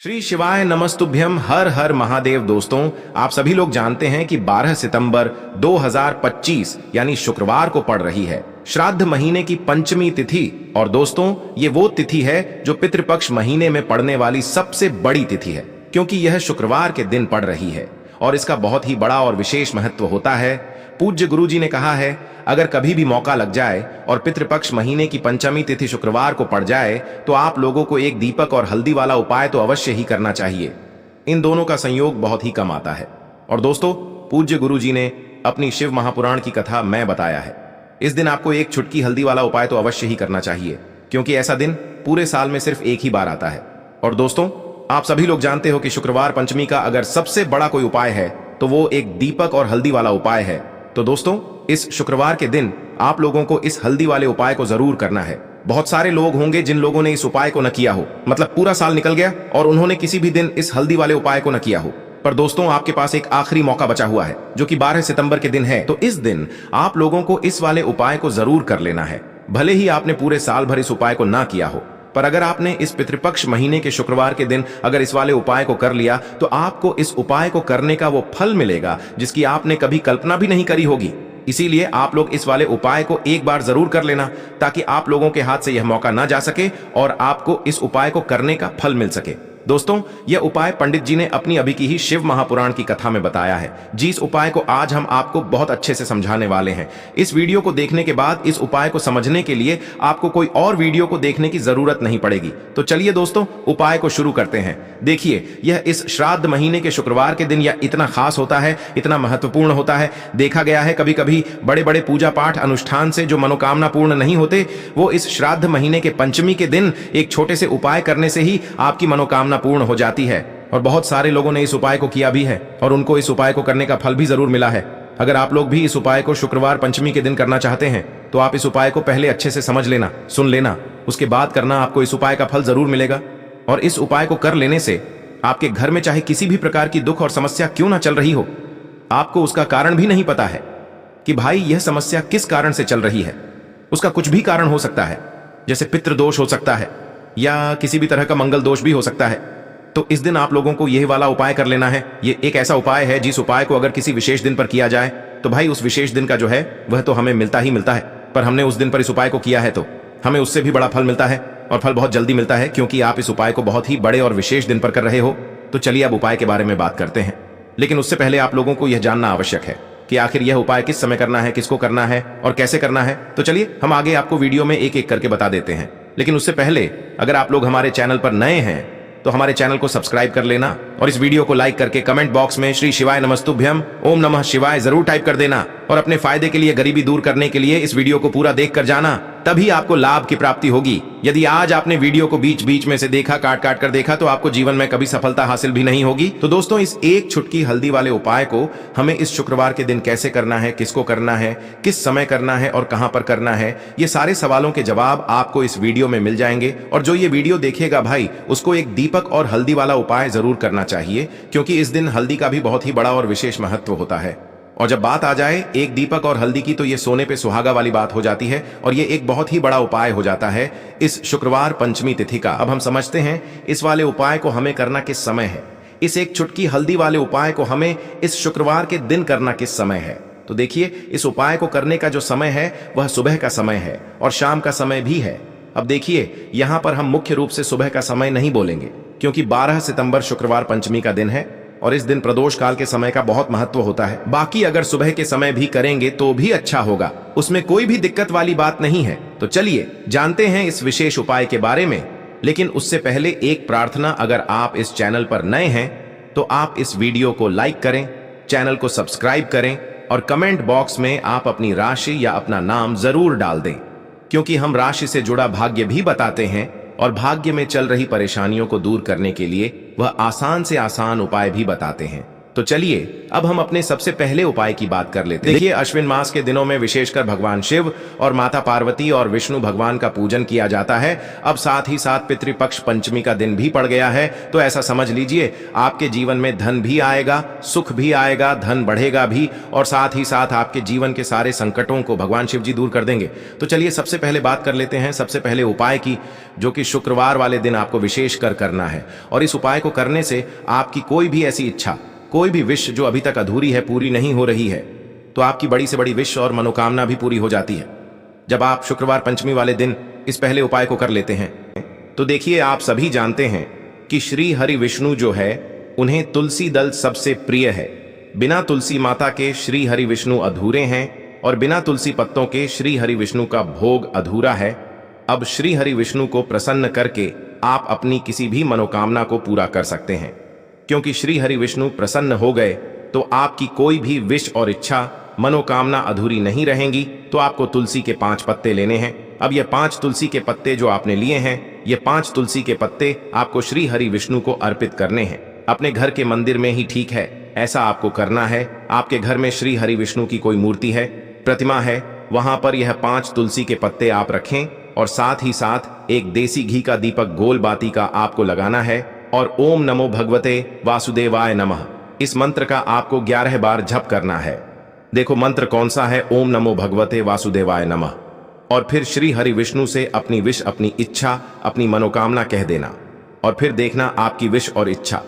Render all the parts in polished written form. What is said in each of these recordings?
श्री शिवाय नमस्तुभ्यम। हर हर महादेव। दोस्तों, आप सभी लोग जानते हैं कि 12 सितंबर 2025 यानी शुक्रवार को पड़ रही है श्राद्ध महीने की पंचमी तिथि। और दोस्तों, ये वो तिथि है जो पितृपक्ष महीने में पड़ने वाली सबसे बड़ी तिथि है, क्योंकि यह शुक्रवार के दिन पड़ रही है और इसका बहुत ही बड़ा और विशेष महत्व होता है। पूज्य गुरुजी ने कहा है, अगर कभी भी मौका लग जाए और पितृपक्ष महीने की पंचमी तिथि शुक्रवार को पड़ जाए तो आप लोगों को एक दीपक और हल्दी वाला उपाय तो अवश्य ही करना चाहिए। इन दोनों का संयोग बहुत ही कम आता है। और दोस्तों, पूज्य गुरुजी ने अपनी शिव महापुराण की कथा में बताया है, इस दिन आपको एक चुटकी हल्दी वाला उपाय तो अवश्य ही करना चाहिए, क्योंकि ऐसा दिन पूरे साल में सिर्फ एक ही बार आता है। और दोस्तों, आप सभी लोग जानते हो कि शुक्रवार पंचमी का अगर सबसे बड़ा कोई उपाय है तो वो एक दीपक और हल्दी वाला उपाय है। तो दोस्तों, इस शुक्रवार के दिन आप लोगों को इस हल्दी वाले उपाय को जरूर करना है। बहुत सारे लोग होंगे जिन लोगों ने इस उपाय को न किया हो, मतलब पूरा साल निकल गया और उन्होंने किसी भी दिन इस हल्दी वाले उपाय को न किया हो। पर दोस्तों, आपके पास एक आखिरी मौका बचा हुआ है, जो कि 12 सितंबर के दिन है। तो इस दिन आप लोगों को इस वाले उपाय को जरूर कर लेना है। भले ही आपने पूरे साल भर इस उपाय को ना किया हो, पर अगर आपने इस पितृपक्ष महीने के शुक्रवार के दिन अगर इस वाले उपाय को कर लिया तो आपको इस उपाय को करने का वो फल मिलेगा जिसकी आपने कभी कल्पना भी नहीं करी होगी। इसीलिए आप लोग इस वाले उपाय को एक बार जरूर कर लेना, ताकि आप लोगों के हाथ से यह मौका ना जा सके और आपको इस उपाय को करने का फल मिल सके। दोस्तों, यह उपाय पंडित जी ने अपनी अभी की ही शिव महापुराण की कथा में बताया है, जिस उपाय को आज हम आपको बहुत अच्छे से समझाने वाले हैं। इस वीडियो को देखने के बाद इस उपाय को समझने के लिए आपको कोई और वीडियो को देखने की जरूरत नहीं पड़ेगी। तो चलिए दोस्तों, उपाय को शुरू करते हैं। देखिए, यह इस श्राद्ध महीने के शुक्रवार के दिन यह इतना खास होता है, इतना महत्वपूर्ण होता है। देखा गया है कभी कभी बड़े बड़े पूजा पाठ अनुष्ठान से जो मनोकामना पूर्ण नहीं होते, वो इस श्राद्ध महीने के पंचमी के दिन एक छोटे से उपाय करने से ही आपकी मनोकामना पूर्ण हो जाती है। और बहुत सारे लोगों ने इस उपाय को किया भी है और उनको इस उपाय को करने का फल भी जरूर मिला है। अगर आप लोग भी इस उपाय को शुक्रवार पंचमी के दिन करना चाहते हैं तो आप इस उपाय को पहले अच्छे से समझ लेना, सुन लेना, उसके बाद करना। आपको इस उपाय का फल जरूर मिलेगा। और इस उपाय को कर लेने से आपके घर में चाहे किसी भी प्रकार की दुख और समस्या क्यों ना चल रही हो, आपको उसका कारण भी नहीं पता है कि भाई यह समस्या किस कारण से चल रही है। उसका कुछ भी कारण हो सकता है, जैसे पितृदोष हो सकता है या किसी भी तरह का मंगल दोष भी हो सकता है। तो इस दिन आप लोगों को यह वाला उपाय कर लेना है। ये एक ऐसा उपाय है जिस उपाय को अगर किसी विशेष दिन पर किया जाए तो भाई उस विशेष दिन का जो है वह तो हमें मिलता ही मिलता है, पर हमने उस दिन पर इस उपाय को किया है तो हमें उससे भी बड़ा फल मिलता है, और फल बहुत जल्दी मिलता है, क्योंकि आप इस उपाय को बहुत ही बड़े और विशेष दिन पर कर रहे हो। तो चलिए अब उपाय के बारे में बात करते हैं, लेकिन उससे पहले आप लोगों को यह जानना आवश्यक है कि आखिर यह उपाय किस समय करना है, किसको करना है और कैसे करना है। तो चलिए हम आगे आपको वीडियो में एक एक करके बता देते हैं। लेकिन उससे पहले अगर आप लोग हमारे चैनल पर नए हैं तो हमारे चैनल को सब्सक्राइब कर लेना और इस वीडियो को लाइक करके कमेंट बॉक्स में श्री शिवाय नमस्तुभ्यम, ओम नमः शिवाय जरूर टाइप कर देना। और अपने फायदे के लिए, गरीबी दूर करने के लिए इस वीडियो को पूरा देख कर जाना, तभी आपको लाभ की प्राप्ति होगी। यदि आज आपने वीडियो को बीच बीच में से देखा, काट काट कर देखा, तो आपको जीवन में कभी सफलता हासिल भी नहीं होगी। तो दोस्तों, इस एक चुटकी हल्दी वाले उपाय को हमें इस शुक्रवार के दिन कैसे करना है, किसको करना है, किस समय करना है और कहां पर करना है, ये सारे सवालों के जवाब आपको इस वीडियो में मिल जाएंगे। और जो ये वीडियो देखेगा भाई, उसको एक दीपक और हल्दी वाला उपाय जरूर करना चाहिए, क्योंकि इस दिन हल्दी का भी बहुत ही बड़ा और विशेष महत्व होता है। और जब बात आ जाए एक दीपक और हल्दी की, तो ये सोने पे सुहागा वाली बात हो जाती है और ये एक बहुत ही बड़ा उपाय हो जाता है इस शुक्रवार पंचमी तिथि का। अब हम समझते हैं इस वाले उपाय को हमें करना किस समय है। इस एक चुटकी हल्दी वाले उपाय को हमें इस शुक्रवार के दिन करना किस समय है। तो देखिए, इस उपाय को करने का जो समय है वह सुबह का समय है और शाम का समय भी है। अब देखिए, यहां पर हम मुख्य रूप से सुबह का समय नहीं बोलेंगे, क्योंकि 12 सितंबर शुक्रवार पंचमी का दिन है और इस दिन प्रदोष काल के समय का बहुत महत्व होता है। बाकी अगर सुबह के समय भी करेंगे तो भी अच्छा होगा, उसमें कोई भी दिक्कत वाली बात नहीं है। तो चलिए जानते हैं इस विशेष उपाय के बारे में। लेकिन उससे पहले एक प्रार्थना, अगर आप इस चैनल पर नए हैं तो आप इस वीडियो को लाइक करें, चैनल को सब्सक्राइब करें और कमेंट बॉक्स में आप अपनी राशि या अपना नाम जरूर डाल दें, क्योंकि हम राशि से जुड़ा भाग्य भी बताते हैं और भाग्य में चल रही परेशानियों को दूर करने के लिए वह आसान से आसान उपाय भी बताते हैं। तो चलिए अब हम अपने सबसे पहले उपाय की बात कर लेते हैं। देखिए, अश्विन मास के दिनों में विशेषकर भगवान शिव और माता पार्वती और विष्णु भगवान का पूजन किया जाता है। अब साथ ही साथ पितृपक्ष पंचमी का दिन भी पड़ गया है, तो ऐसा समझ लीजिए आपके जीवन में धन भी आएगा, सुख भी आएगा, धन बढ़ेगा भी, और साथ ही साथ आपके जीवन के सारे संकटों को भगवान शिव जी दूर कर देंगे। तो चलिए सबसे पहले बात कर लेते हैं सबसे पहले उपाय की, जो कि शुक्रवार वाले दिन आपको विशेषकर करना है। और इस उपाय को करने से आपकी कोई भी ऐसी इच्छा, कोई भी विश जो अभी तक अधूरी है, पूरी नहीं हो रही है, तो आपकी बड़ी से बड़ी विश और मनोकामना भी पूरी हो जाती है जब आप शुक्रवार पंचमी वाले दिन इस पहले उपाय को कर लेते हैं। तो देखिए, आप सभी जानते हैं कि श्री हरि विष्णु जो है, उन्हें तुलसी दल सबसे प्रिय है। बिना तुलसी माता के श्री हरि विष्णु अधूरे हैं और बिना तुलसी पत्तों के श्री हरि विष्णु का भोग अधूरा है। अब श्री हरि विष्णु को प्रसन्न करके आप अपनी किसी भी मनोकामना को पूरा कर सकते हैं, क्योंकि श्री हरि विष्णु प्रसन्न हो गए तो आपकी कोई भी विश और इच्छा, मनोकामना अधूरी नहीं रहेंगी। तो आपको तुलसी के 5 पत्ते लेने हैं। अब ये 5 तुलसी के पत्ते जो आपने लिए हैं, ये 5 तुलसी के पत्ते आपको श्री हरि विष्णु को अर्पित करने हैं। अपने घर के मंदिर में ही ठीक है, ऐसा आपको करना है। आपके घर में श्री हरि विष्णु की कोई मूर्ति है, प्रतिमा है, वहां पर यह 5 तुलसी के पत्ते आप रखें और साथ ही साथ एक देसी घी का दीपक गोल बाती का आपको लगाना है और ओम नमो भगवते वासुदेवाय नमः, इस मंत्र का आपको 11 बार जप करना है। देखो मंत्र कौन सा है, ओम नमो भगवते वासुदेवाय नमः। और फिर श्री हरि विष्णु से अपनी विश, अपनी इच्छा, अपनी मनोकामना कह देना और फिर देखना आपकी विश और इच्छा,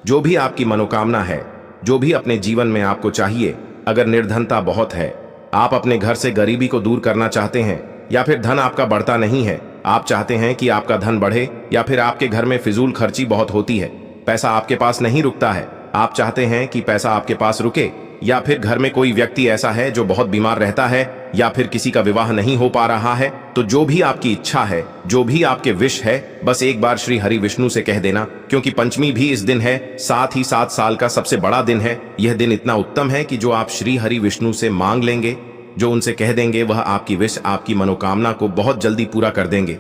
जो भी आपकी मनोकामना है, जो भी अपने जीवन में आपको चाहिए। अगर निर्धनता बहुत है, आप अपने घर से गरीबी को दूर करना चाहते हैं, या फिर धन आपका बढ़ता नहीं है, आप चाहते हैं कि आपका धन बढ़े, या फिर आपके घर में फिजूल खर्ची बहुत होती है, पैसा आपके पास नहीं रुकता है, आप चाहते हैं कि पैसा आपके पास रुके, या फिर घर में कोई व्यक्ति ऐसा है जो बहुत बीमार रहता है, या फिर किसी का विवाह नहीं हो पा रहा है, तो जो भी आपकी इच्छा है, जो भी आपके विश है, बस एक बार श्री हरि विष्णु से कह देना। क्योंकि पंचमी भी इस दिन है, साथ ही साथ साल का सबसे बड़ा दिन है। यह दिन इतना उत्तम है कि जो आप श्री हरि विष्णु से मांग लेंगे, जो उनसे कह देंगे, वह आपकी विश, आपकी मनोकामना को बहुत जल्दी पूरा कर देंगे।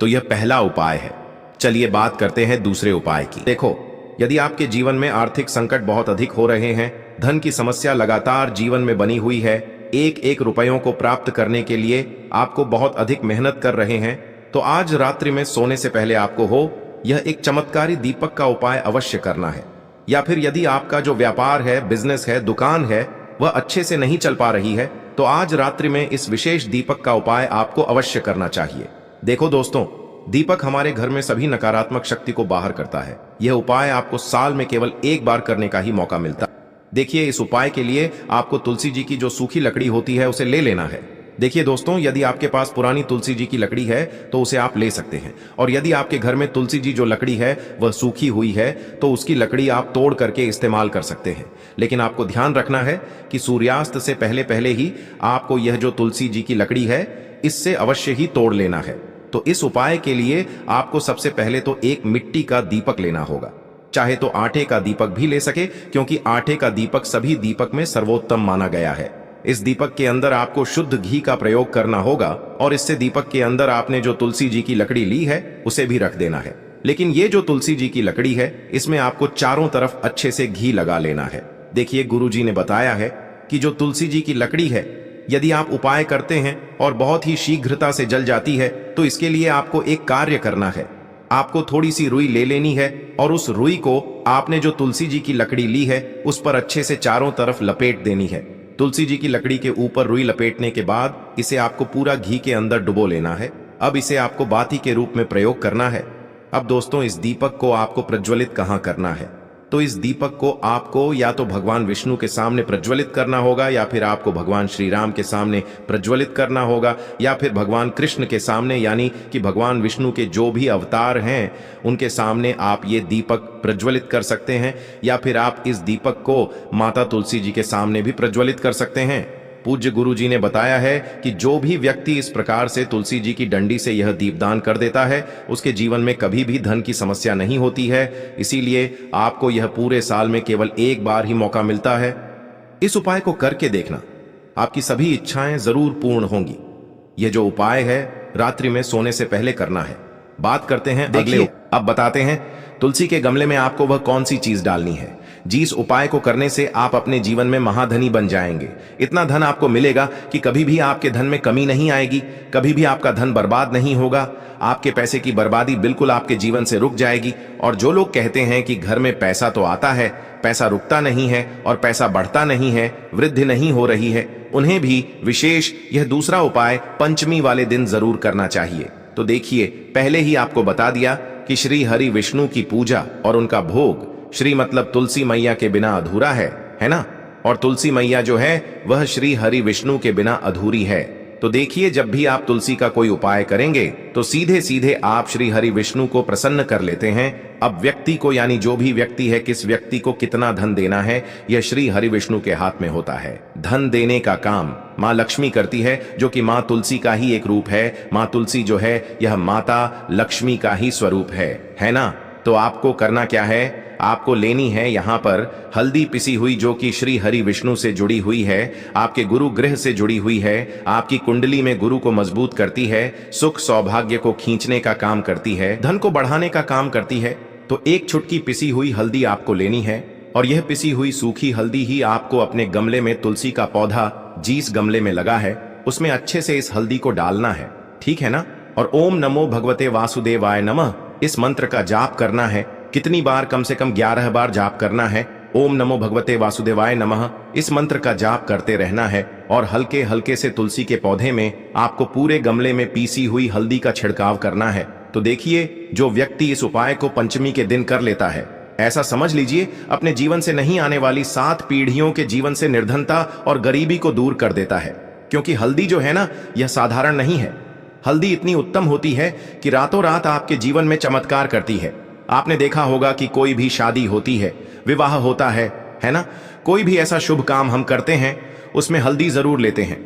तो यह पहला उपाय है। चलिए बात करते हैं दूसरे उपाय की। देखो, यदि आपके जीवन में आर्थिक संकट बहुत अधिक हो रहे हैं, धन की समस्या लगातार जीवन में बनी हुई है, एक एक रुपयों को प्राप्त करने के लिए आपको बहुत अधिक मेहनत कर रहे हैं, तो आज रात्रि में सोने से पहले आपको यह एक चमत्कारी दीपक का उपाय अवश्य करना है। या फिर यदि आपका जो व्यापार है, बिजनेस है, दुकान है, वह अच्छे से नहीं चल पा रही है, तो आज रात्रि में इस विशेष दीपक का उपाय आपको अवश्य करना चाहिए। देखो दोस्तों, दीपक हमारे घर में सभी नकारात्मक शक्ति को बाहर करता है। यह उपाय आपको साल में केवल एक बार करने का ही मौका मिलता है। देखिए, इस उपाय के लिए आपको तुलसी जी की जो सूखी लकड़ी होती है, उसे ले लेना है। देखिए दोस्तों, यदि आपके पास पुरानी तुलसी जी की लकड़ी है तो उसे आप ले सकते हैं, और यदि आपके घर में तुलसी जी जो लकड़ी है वह सूखी हुई है, तो उसकी लकड़ी आप तोड़ करके इस्तेमाल कर सकते हैं। लेकिन आपको ध्यान रखना है कि सूर्यास्त से पहले पहले ही आपको यह जो तुलसी जी की लकड़ी है, इससे अवश्य ही तोड़ लेना है। तो इस उपाय के लिए आपको सबसे पहले तो एक मिट्टी का दीपक लेना होगा। चाहे तो आटे का दीपक भी ले सके, क्योंकि आटे का दीपक सभी दीपक में सर्वोत्तम माना गया है। इस दीपक के अंदर आपको शुद्ध घी का प्रयोग करना होगा, और इससे दीपक के अंदर आपने जो तुलसी जी की लकड़ी ली है उसे भी रख देना है। लेकिन ये जो तुलसी जी की लकड़ी है, इसमें आपको चारों तरफ अच्छे से घी लगा लेना है। देखिए, गुरु जी ने बताया है कि जो तुलसी जी की लकड़ी है, यदि आप उपाय करते हैं और बहुत ही शीघ्रता से जल जाती है, तो इसके लिए आपको एक कार्य करना है। आपको थोड़ी सी रुई ले लेनी है, और उस रुई को आपने जो तुलसी जी की लकड़ी ली है उस पर अच्छे से चारों तरफ लपेट देनी है। तुलसी जी की लकड़ी के ऊपर रुई लपेटने के बाद इसे आपको पूरा घी के अंदर डुबो लेना है। अब इसे आपको बाती के रूप में प्रयोग करना है। अब दोस्तों, इस दीपक को आपको प्रज्वलित कहाँ करना है? तो इस दीपक को आपको या तो भगवान विष्णु के सामने प्रज्वलित करना होगा, या फिर आपको भगवान श्री राम के सामने प्रज्वलित करना होगा, या फिर भगवान कृष्ण के सामने, यानी कि भगवान विष्णु के जो भी अवतार हैं उनके सामने आप ये दीपक प्रज्वलित कर सकते हैं। या फिर आप इस दीपक को माता तुलसी जी के सामने भी प्रज्वलित कर सकते हैं। पूज्य गुरु जी ने बताया है कि जो भी व्यक्ति इस प्रकार से तुलसी जी की डंडी से यह दीपदान कर देता है, उसके जीवन में कभी भी धन की समस्या नहीं होती है। इसीलिए आपको यह पूरे साल में केवल एक बार ही मौका मिलता है। इस उपाय को करके देखना, आपकी सभी इच्छाएं जरूर पूर्ण होंगी। यह जो उपाय है रात्रि में सोने से पहले करना है। बात करते हैं अगले। अब बताते हैं तुलसी के गमले में आपको वह कौन सी चीज डालनी है। जिस उपाय को करने से आप अपने जीवन में महाधनी बन जाएंगे। इतना धन आपको मिलेगा कि कभी भी आपके धन में कमी नहीं आएगी, कभी भी आपका धन बर्बाद नहीं होगा। आपके पैसे की बर्बादी बिल्कुल आपके जीवन से रुक जाएगी। और जो लोग कहते हैं कि घर में पैसा तो आता है, पैसा रुकता नहीं है और पैसा बढ़ता नहीं है, वृद्धि नहीं हो रही है, उन्हें भी विशेष यह दूसरा उपाय पंचमी वाले दिन जरूर करना चाहिए। तो देखिए, पहले ही आपको बता दिया कि श्री हरि विष्णु की पूजा और उनका भोग, श्री मतलब तुलसी मैया के बिना अधूरा है ना? और तुलसी मैया जो है वह श्री हरि विष्णु के बिना अधूरी है। तो देखिए, जब भी आप तुलसी का कोई उपाय करेंगे तो सीधे सीधे आप श्री हरि विष्णु को प्रसन्न कर लेते हैं। अब व्यक्ति को, यानी जो भी व्यक्ति है, किस व्यक्ति को कितना धन देना है, यह श्री हरि विष्णु के हाथ में होता है। धन देने का काम माँ लक्ष्मी करती है, जो कि माँ तुलसी का ही एक रूप है। माँ तुलसी जो है यह माता लक्ष्मी का ही स्वरूप है ना? तो आपको करना क्या है? आपको लेनी है यहाँ पर हल्दी पिसी हुई, जो कि श्री हरि विष्णु से जुड़ी हुई है, आपके गुरु ग्रह से जुड़ी हुई है, आपकी कुंडली में गुरु को मजबूत करती है, सुख सौभाग्य को खींचने का काम करती है, धन को बढ़ाने का काम करती है। तो एक चुटकी पिसी हुई हल्दी आपको लेनी है और यह पिसी हुई सूखी हल्दी ही आपको अपने गमले में, तुलसी का पौधा जिस गमले में लगा है उसमें अच्छे से इस हल्दी को डालना है, ठीक है ना? और ओम नमो भगवते वासुदेवाय नमः इस मंत्र का जाप करना है। कितनी बार? कम से कम 11 बार जाप करना है। ओम नमो भगवते वासुदेवाय नमः इस मंत्र का जाप करते रहना है और हल्के हल्के से तुलसी के पौधे में आपको पूरे गमले में पीसी हुई हल्दी का छिड़काव करना है। तो देखिए, जो व्यक्ति इस उपाय को पंचमी के दिन कर लेता है, ऐसा समझ लीजिए अपने जीवन से नहीं आने वाली 7 पीढ़ियों के जीवन से निर्धनता और गरीबी को दूर कर देता है। क्योंकि हल्दी जो है ना, यह साधारण नहीं है। हल्दी इतनी उत्तम होती है कि रातों रात आपके जीवन में चमत्कार करती है। आपने देखा होगा कि कोई भी शादी होती है, विवाह होता है ना? कोई भी ऐसा शुभ काम हम करते हैं उसमें हल्दी जरूर लेते हैं।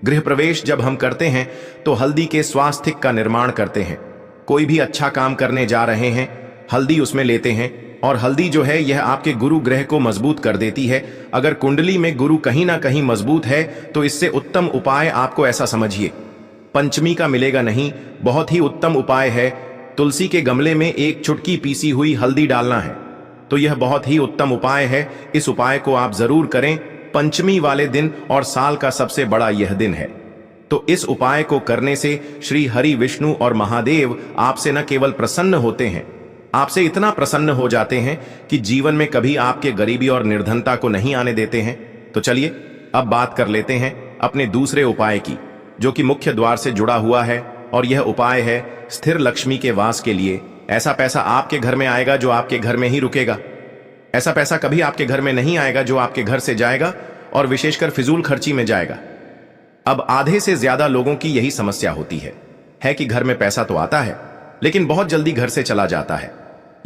गृह प्रवेश जब हम करते हैं तो हल्दी के स्वास्तिक का निर्माण करते हैं। कोई भी अच्छा काम करने जा रहे हैं, हल्दी उसमें लेते हैं। और हल्दी जो है यह आपके गुरु ग्रह को मजबूत कर देती है। अगर कुंडली में गुरु कहीं ना कहीं मजबूत है तो इससे उत्तम उपाय आपको ऐसा समझिए पंचमी का मिलेगा नहीं, बहुत ही उत्तम उपाय है। तुलसी के गमले में एक चुटकी पीसी हुई हल्दी डालना है। तो यह बहुत ही उत्तम उपाय है। इस उपाय को आप जरूर करें पंचमी वाले दिन, और साल का सबसे बड़ा यह दिन है। तो इस उपाय को करने से श्री हरि विष्णु और महादेव आपसे न केवल प्रसन्न होते हैं, आपसे इतना प्रसन्न हो जाते हैं कि जीवन में कभी आपके गरीबी और निर्धनता को नहीं आने देते हैं। तो चलिए अब बात कर लेते हैं अपने दूसरे उपाय की, जो कि मुख्य द्वार से जुड़ा हुआ है। और यह उपाय है स्थिर लक्ष्मी के वास के लिए। ऐसा पैसा आपके घर में आएगा जो आपके घर में ही रुकेगा। ऐसा पैसा कभी आपके घर में नहीं आएगा जो आपके घर से जाएगा और विशेषकर फिजूल खर्ची में जाएगा। अब आधे से ज्यादा लोगों की यही समस्या होती है कि घर में पैसा तो आता है लेकिन बहुत जल्दी घर से चला जाता है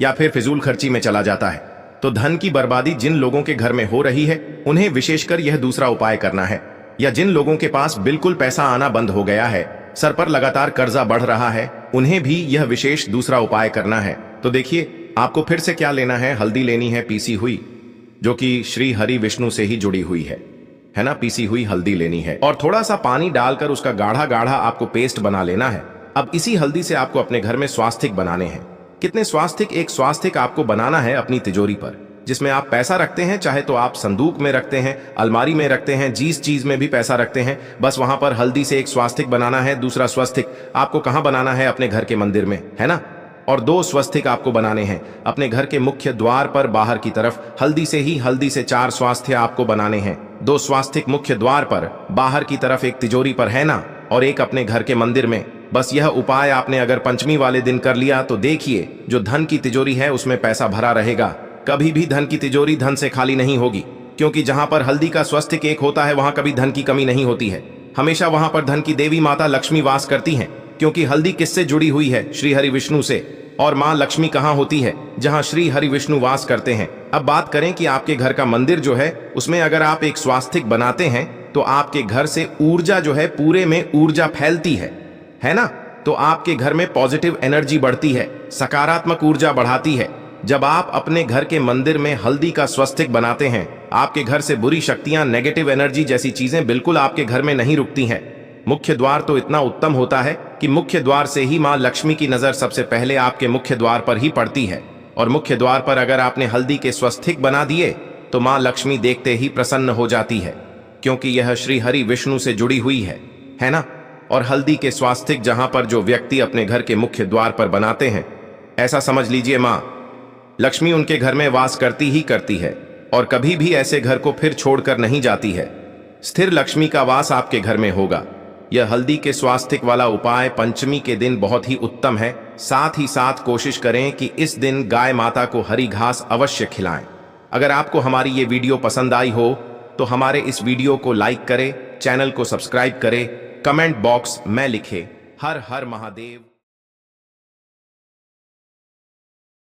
या फिर फिजूल खर्ची में चला जाता है। तो धन की बर्बादी जिन लोगों के घर में हो रही है उन्हें विशेषकर यह दूसरा उपाय करना है। या जिन लोगों के पास बिल्कुल पैसा आना बंद हो गया है, सर पर लगातार कर्जा बढ़ रहा है, उन्हें भी यह विशेष दूसरा उपाय करना है। तो देखिए, आपको फिर से क्या लेना है? हल्दी लेनी है पीसी हुई, जो कि श्री हरि विष्णु से ही जुड़ी हुई है ना? पीसी हुई हल्दी लेनी है और थोड़ा सा पानी डालकर उसका गाढ़ा गाढ़ा आपको पेस्ट बना लेना है। अब इसी हल्दी से आपको अपने घर में स्वास्तिक बनाने हैं। कितने स्वास्तिक? एक स्वास्तिक आपको बनाना है अपनी तिजोरी पर, जिसमें आप पैसा रखते हैं। चाहे तो आप संदूक में रखते हैं, अलमारी में रखते हैं, जिस चीज में भी पैसा रखते हैं, बस वहां पर हल्दी से एक स्वास्तिक बनाना है। दूसरा स्वास्तिक आपको कहां बनाना है? अपने घर के मंदिर में, है ना? और 2 स्वास्तिक आपको बनाने हैं अपने घर के मुख्य द्वार पर बाहर की तरफ। हल्दी से 4 स्वास्थ्य आपको बनाने हैं। 2 स्वास्तिक मुख्य द्वार पर बाहर की तरफ, एक तिजोरी पर, है ना? और एक अपने घर के मंदिर में। बस यह उपाय आपने अगर पंचमी वाले दिन कर लिया तो देखिए, जो धन की तिजोरी है उसमें पैसा भरा रहेगा। कभी भी धन की तिजोरी धन से खाली नहीं होगी, क्योंकि जहां पर हल्दी का स्वास्तिक एक होता है वहां कभी धन की कमी नहीं होती है। हमेशा वहां पर धन की देवी माता लक्ष्मी वास करती हैं, क्योंकि हल्दी किससे जुड़ी हुई है? श्री हरि विष्णु से। और मां लक्ष्मी कहां होती है? जहां श्री हरि विष्णु वास करते हैं। अब बात करें कि आपके घर का मंदिर जो है उसमें अगर आप एक स्वास्तिक बनाते हैं तो आपके घर से ऊर्जा जो है, पूरे में ऊर्जा फैलती है ना? तो आपके घर में पॉजिटिव एनर्जी बढ़ती है, सकारात्मक ऊर्जा बढ़ाती है। जब आप अपने घर के मंदिर में हल्दी का स्वास्तिक बनाते हैं, आपके घर से बुरी शक्तियां, नेगेटिव एनर्जी जैसी चीजें बिल्कुल आपके घर में नहीं रुकती हैं। मुख्य द्वार तो इतना उत्तम होता है कि मुख्य द्वार से ही मां लक्ष्मी की नजर सबसे पहले आपके मुख्य द्वार पर ही पड़ती है। और मुख्य द्वार पर अगर आपने हल्दी के स्वस्तिक बना दिए तो मां लक्ष्मी देखते ही प्रसन्न हो जाती है, क्योंकि यह श्री हरि विष्णु से जुड़ी हुई है ना। और हल्दी के स्वास्तिक जहां पर जो व्यक्ति अपने घर के मुख्य द्वार पर बनाते हैं, ऐसा समझ लीजिए मां लक्ष्मी उनके घर में वास करती ही करती है और कभी भी ऐसे घर को फिर छोड़कर नहीं जाती है। स्थिर लक्ष्मी का वास आपके घर में होगा। यह हल्दी के स्वास्तिक वाला उपाय पंचमी के दिन बहुत ही उत्तम है। साथ ही साथ कोशिश करें कि इस दिन गाय माता को हरी घास अवश्य खिलाएं। अगर आपको हमारी ये वीडियो पसंद आई हो तो हमारे इस वीडियो को लाइक करें, चैनल को सब्सक्राइब करें, कमेंट बॉक्स में लिखें हर हर महादेव।